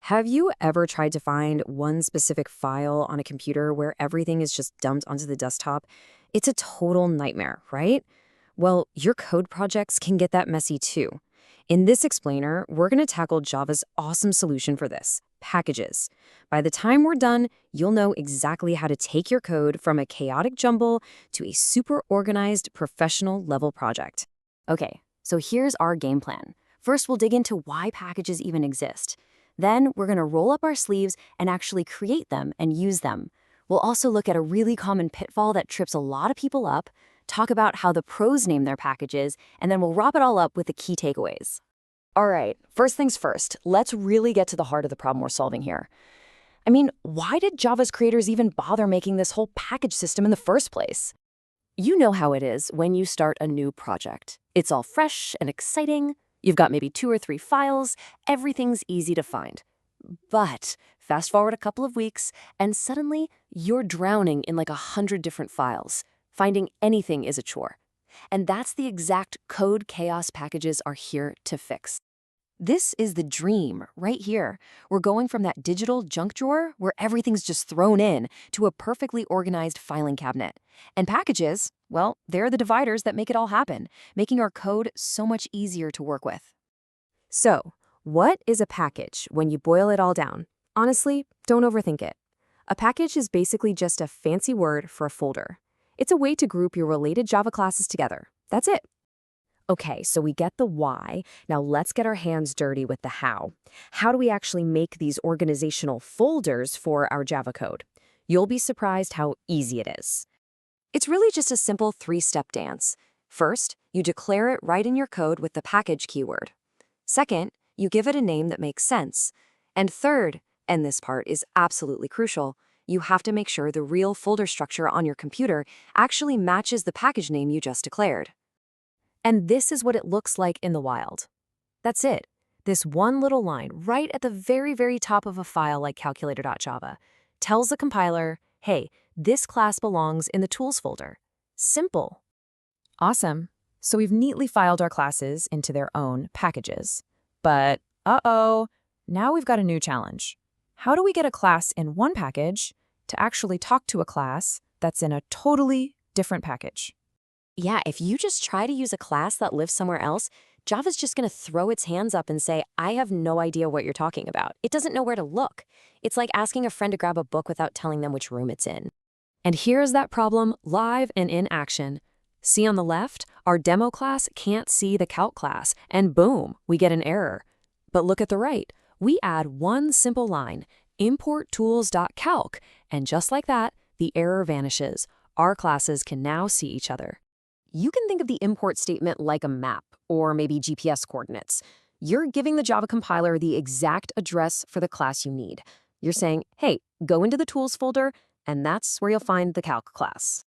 Have you ever tried to find one specific file on a computer where everything is just dumped onto the desktop? It's a total nightmare, right? Well, your code projects can get that messy too. In this explainer, we're going to tackle Java's awesome solution for this, packages. By the time we're done, you'll know exactly how to take your code from a chaotic jumble to a super organized professional level project. Okay, so here's our game plan. First, we'll dig into why packages even exist. Then we're going to roll up our sleeves and actually create them and use them. We'll also look at a really common pitfall that trips a lot of people up, talk about how the pros name their packages, and then we'll wrap it all up with the key takeaways. All right, first things first, let's really get to the heart of the problem we're solving here. I mean, why did Java's creators even bother making this whole package system in the first place? You know how it is when you start a new project. It's all fresh and exciting. You've got maybe 2 or 3 files, everything's easy to find. But fast forward a couple of weeks, and suddenly you're drowning in like 100 different files. Finding anything is a chore. And that's the exact code chaos packages are here to fix. This is the dream right here. We're going from that digital junk drawer where everything's just thrown in to a perfectly organized filing cabinet. And packages, well, they're the dividers that make it all happen, making our code so much easier to work with. So, what is a package when you boil it all down? Honestly, don't overthink it. A package is basically just a fancy word for a folder. It's a way to group your related Java classes together. That's it. Okay, so we get the why. Now let's get our hands dirty with the how. How do we actually make these organizational folders for our Java code? You'll be surprised how easy it is. It's really just a simple 3-step dance. First, you declare it right in your code with the package keyword. Second, you give it a name that makes sense. And third, and this part is absolutely crucial, you have to make sure the real folder structure on your computer actually matches the package name you just declared. And this is what it looks like in the wild. That's it. This one little line right at the very, very top of a file like calculator.java tells the compiler, hey, this class belongs in the tools folder. Simple. Awesome. So we've neatly filed our classes into their own packages. But, now we've got a new challenge. How do we get a class in one package to actually talk to a class that's in a totally different package? Yeah, if you just try to use a class that lives somewhere else, Java's just going to throw its hands up and say, I have no idea what you're talking about. It doesn't know where to look. It's like asking a friend to grab a book without telling them which room it's in. And here's that problem live and in action. See on the left, our demo class can't see the calc class, and boom, we get an error. But look at the right. We add one simple line, import tools.calc, and just like that, the error vanishes. Our classes can now see each other. You can think of the import statement like a map, or maybe GPS coordinates. You're giving the Java compiler the exact address for the class you need. You're saying, hey, go into the tools folder, and that's where you'll find the calc class.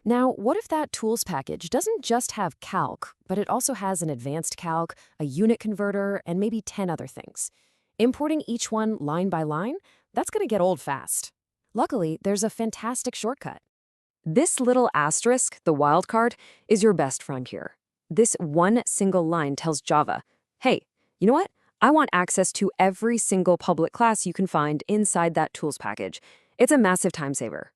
Now, what if that tools package doesn't just have calc, but it also has an advanced calc, a unit converter, and maybe 10 other things? Importing each one line by line, that's going to get old fast. Luckily, there's a fantastic shortcut. This little asterisk, the wildcard, is your best friend here. This one single line tells Java, hey, you know what? I want access to every single public class you can find inside that tools package. It's a massive time saver.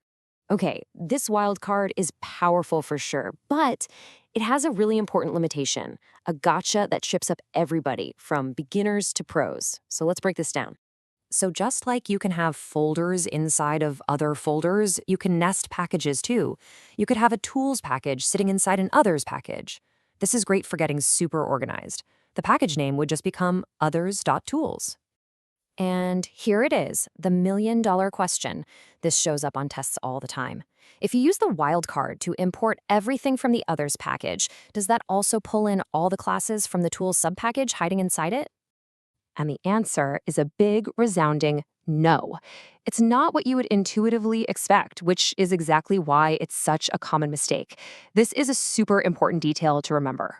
Okay, this wildcard is powerful for sure, but it has a really important limitation, a gotcha that trips up everybody from beginners to pros. So let's break this down. So just like you can have folders inside of other folders, you can nest packages too. You could have a tools package sitting inside an others package. This is great for getting super organized. The package name would just become others.tools. And here it is, the million-dollar question. This shows up on tests all the time. If you use the wildcard to import everything from the others package, does that also pull in all the classes from the tools subpackage hiding inside it? And the answer is a big, resounding no. It's not what you would intuitively expect, which is exactly why it's such a common mistake. This is a super important detail to remember.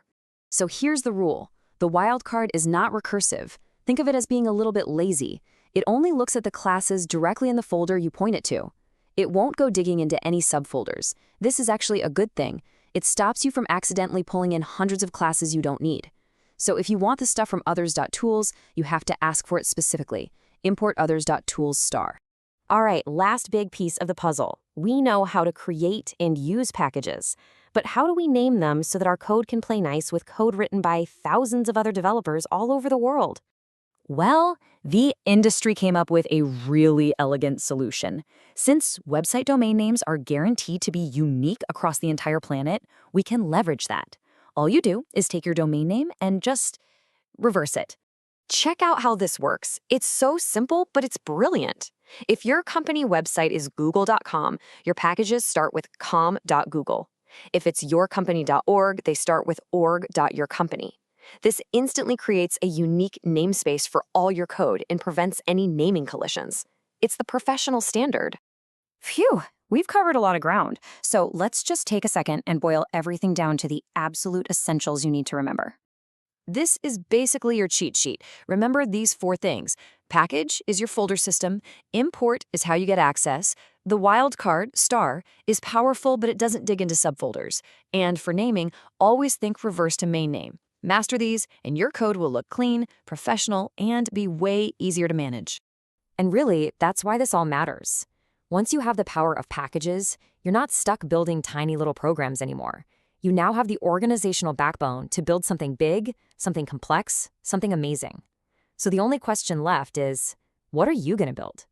So here's the rule. The wildcard is not recursive. Think of it as being a little bit lazy. It only looks at the classes directly in the folder you point it to. It won't go digging into any subfolders. This is actually a good thing. It stops you from accidentally pulling in hundreds of classes you don't need. So if you want the stuff from others.tools, you have to ask for it specifically. importothers.tools star. All right, last big piece of the puzzle. We know how to create and use packages, but how do we name them so that our code can play nice with code written by thousands of other developers all over the world? Well, the industry came up with a really elegant solution. Since website domain names are guaranteed to be unique across the entire planet, we can leverage that. All you do is take your domain name and just reverse it. Check out how this works. It's so simple, but it's brilliant. If your company website is google.com, your packages start with com.google. If it's yourcompany.org, they start with org.yourcompany. This instantly creates a unique namespace for all your code and prevents any naming collisions. It's the professional standard. Phew, we've covered a lot of ground. So let's just take a second and boil everything down to the absolute essentials you need to remember. This is basically your cheat sheet. Remember these 4 things. Package is your folder system. Import is how you get access. The wildcard, star, is powerful, but it doesn't dig into subfolders. And for naming, always think reverse to main name. Master these, and your code will look clean, professional, and be way easier to manage. And really, that's why this all matters. Once you have the power of packages, you're not stuck building tiny little programs anymore. You now have the organizational backbone to build something big, something complex, something amazing. So the only question left is, what are you going to build?